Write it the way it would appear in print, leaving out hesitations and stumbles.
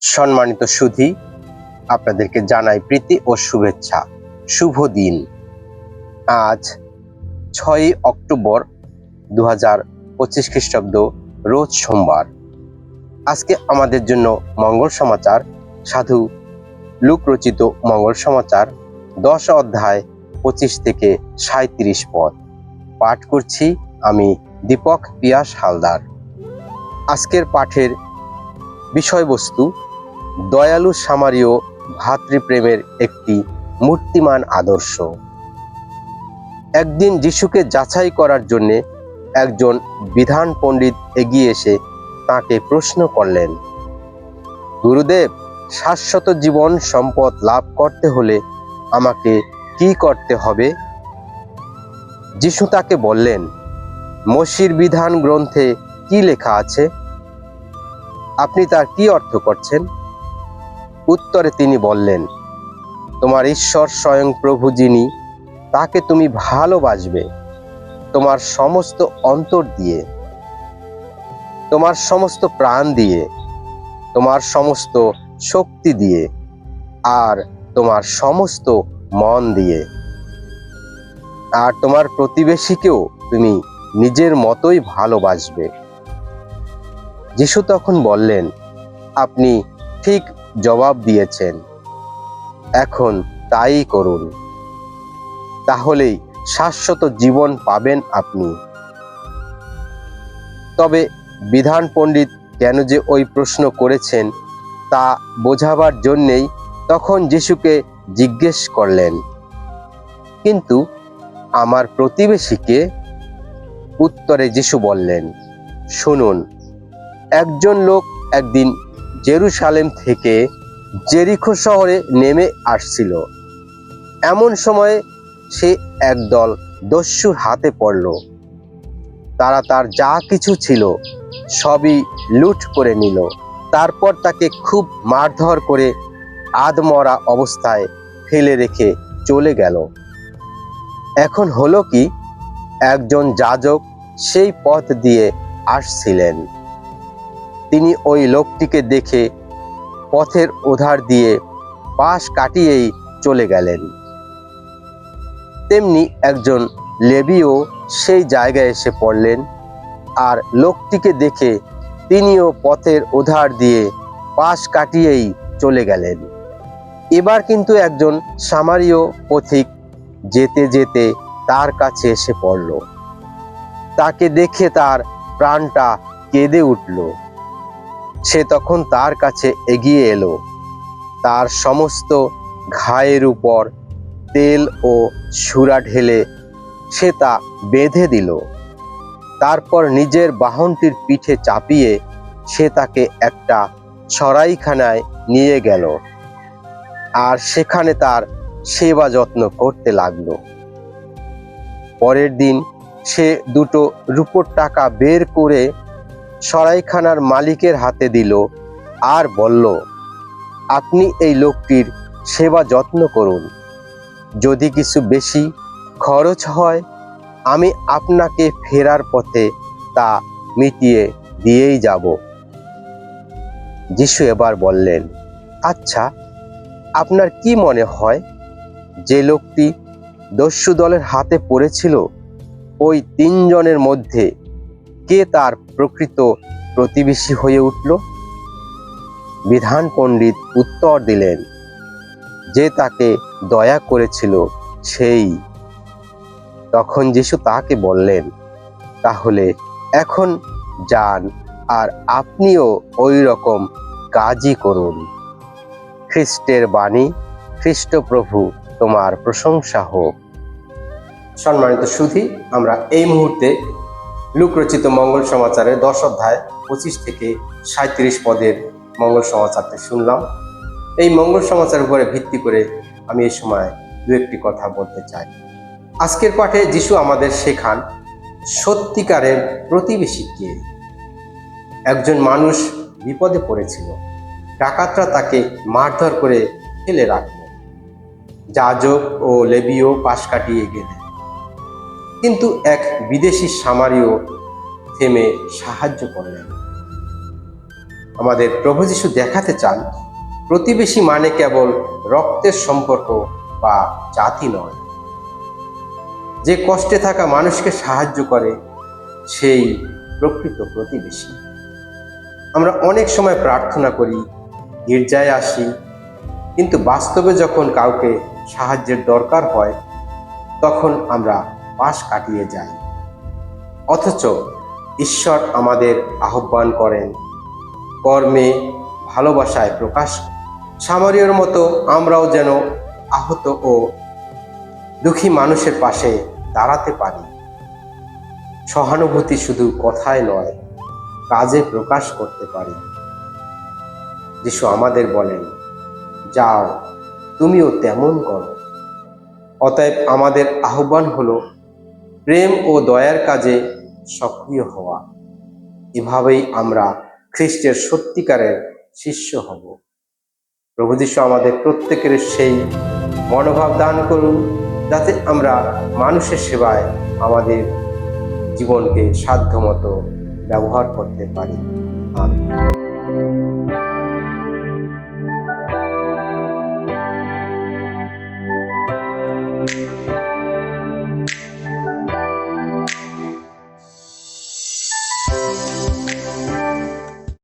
সম্মানিত সুধী, আপনাদেরকে জানাই প্রীতি ও শুভেচ্ছা। শুভ দিন। আজ 6 অক্টোবর 2025 খ্রিস্টাব্দ, রোজ সোমবার। আজকে আমাদের জন্য মঙ্গল সমাচার, সাধু লুক রচিত মঙ্গল সমাচার 10 অধ্যায় 25 থেকে 37 পদ। পাঠ করছি আমি দীপক পিয়াস হালদার। আজকের পাঠের বিষয়বস্তু দয়ালু সামারীয় ভাতৃপ্রেমের একটি মূর্তিমান আদর্শ। একদিন যিশুকে যাচাই করার জন্য একজন বিধান পণ্ডিত এগিয়ে এসে তাকে প্রশ্ন করলেন, গুরুদেব, শাশ্বত জীবন সম্পদ লাভ করতে হলে আমাকে কি করতে হবে? যিশু তাকে বললেন, মোশির বিধান গ্রন্থে কি লেখা আছে? আপনি তার কি অর্থ করছেন? উত্তরে তিনি বললেন, তোমার ঈশ্বর স্বয়ং প্রভু যিনি, তাকে তুমি ভালোবাসবে তোমার সমস্ত অন্তর দিয়ে, তোমার সমস্ত প্রাণ দিয়ে, তোমার সমস্ত শক্তি দিয়ে, আর তোমার সমস্ত মন দিয়ে। আর তোমার প্রতিবেশীকেও তুমি নিজের মতোই ভালোবাসবে। যিশু তখন বললেন, আপনি ঠিক জবাব দিয়েছেন, এখন তাই করুন, তাহলেই শাশ্বত জীবন পাবেন আপনি। তবে বিধান পণ্ডিত কেন যে ওই প্রশ্ন করেছেন তা বোঝাবার জন্যেই তখন যিশুকে জিজ্ঞেস করলেন, কিন্তু আমার প্রতিবেশীকে? উত্তরে যিশু বললেন, শুনুন, একজন লোক একদিন জেরুসালেম থেকে জেরিকো শহরে নেমে আসছিল। এমন সময়ে সে একদল দস্যুর হাতে পড়ল। তারা তার যা কিছু ছিল সবই লুট করে নিল। তারপর তাকে খুব মারধর করে আধমরা অবস্থায় ফেলে রেখে চলে গেল। এখন হলো কি, একজন যাজক সেই পথ দিয়ে আসছিলেন। তিনি ওই লোকটিকে দেখে পথের ওধার দিয়ে পাশ কাটিয়েই চলে গেলেন। তেমনি একজন লেবীও সেই জায়গায় এসে পড়লেন, আর লোকটিকে দেখে তিনিও পথের ওধার দিয়ে পাশ কাটিয়েই চলে গেলেন। এবার কিন্তু একজন সামারীয় পথিক যেতে যেতে তার কাছে এসে পড়ল। তাকে দেখে তার প্রাণটা কেঁদে উঠল। সে তখন তার কাছে এগিয়ে এলো, তার সমস্ত ঘায়ের উপর তেল ও সুরা ঢেলে সে তা বেঁধে দিল। তারপর নিজের বাহনটির পিঠে চাপিয়ে সে তাকে একটা সরাইখানায় নিয়ে গেল, আর সেখানে তার সেবা যত্ন করতে লাগলো। পরের দিন সে 2 রূপোর টাকা বের করে সরাইখানার মালিকের হাতে দিল আর বলল, আপনি এই লোকটির সেবা যত্ন করুন। যদি কিছু বেশি খরচ হয় আমি আপনাকে ফেরার পথে তা মিটিয়ে দিয়েই যাব। যিশু এবার বললেন, আচ্ছা, আপনার কি মনে হয় যে লোকটি দস্যু দলের হাতে পড়েছিল ওই 3 জনের মধ্যে কে তার প্রকৃত প্রতিবেশী হয়ে উঠল? বিধান পণ্ডিত উত্তর দিলেন, যে তাকে দয়া করেছিল সেই। তখন যিশু তাকে বললেন, তাহলে এখন যান আর আপনিও ওই রকম কাজই করুন। খ্রিস্টের বাণী। খ্রিস্ট প্রভু তোমার প্রশংসা হোক। সম্মানিত সুধী, আমরা এই মুহূর্তে লুক রচিত মঙ্গল সমাচারের 10 অধ্যায় 25 থেকে 37 পদের মঙ্গল সমাচারটি শুনলাম। এই মঙ্গল সমাচারের উপরে ভিত্তি করে আমি এই সময় 2-1টি কথা বলতে চাই। আজকের পাঠে যিশু আমাদের শেখান সত্যিকারের প্রতিবেশী কে। একজন মানুষ বিপদে পড়েছিল, ডাকাতরা তাকে মারধর করে ফেলে রাখল। যাজক ও লেবীও পাশ কাটিয়ে গেলেন, কিন্তু এক বিদেশি সামারীয় থেমে সাহায্য করলেন। আমাদের প্রভু যিশু দেখাতে চান প্রতিবেশী মানে কেবল রক্তের সম্পর্ক বা জাতি নয়। যে কষ্টে থাকা মানুষকে সাহায্য করে সেই প্রকৃত প্রতিবেশী। আমরা অনেক সময় প্রার্থনা করি, গির্জায় আসি, কিন্তু বাস্তবে যখন কাউকে সাহায্যের দরকার হয় তখন আমরা পাশ কাটিয়ে যাই। অথচ ঈশ্বর আমাদের আহ্বান করেন কর্মে, ভালোবাসায় প্রকাশ। সামরীয়র মতো আমরাও যেন আহত ও দুঃখী মানুষের পাশে দাঁড়াতে পারি। সহানুভূতি শুধু কথায় নয়, কাজে প্রকাশ করতে পারি। যিশু আমাদের বলেন, যাও তুমিও তেমন করো। অতএব আমাদের আহ্বান হলো প্রেম ও দয়ার কাজে সক্রিয় হওয়া। এভাবেই আমরা খ্রিস্টের সত্যিকারের শিষ্য হব। প্রভু যিশু আমাদের প্রত্যেকের সেই মনোভাব দান করুন, যাতে আমরা মানুষের সেবায় আমাদের জীবনকে সাধ্যমতো ব্যবহার করতে পারি। আমিন।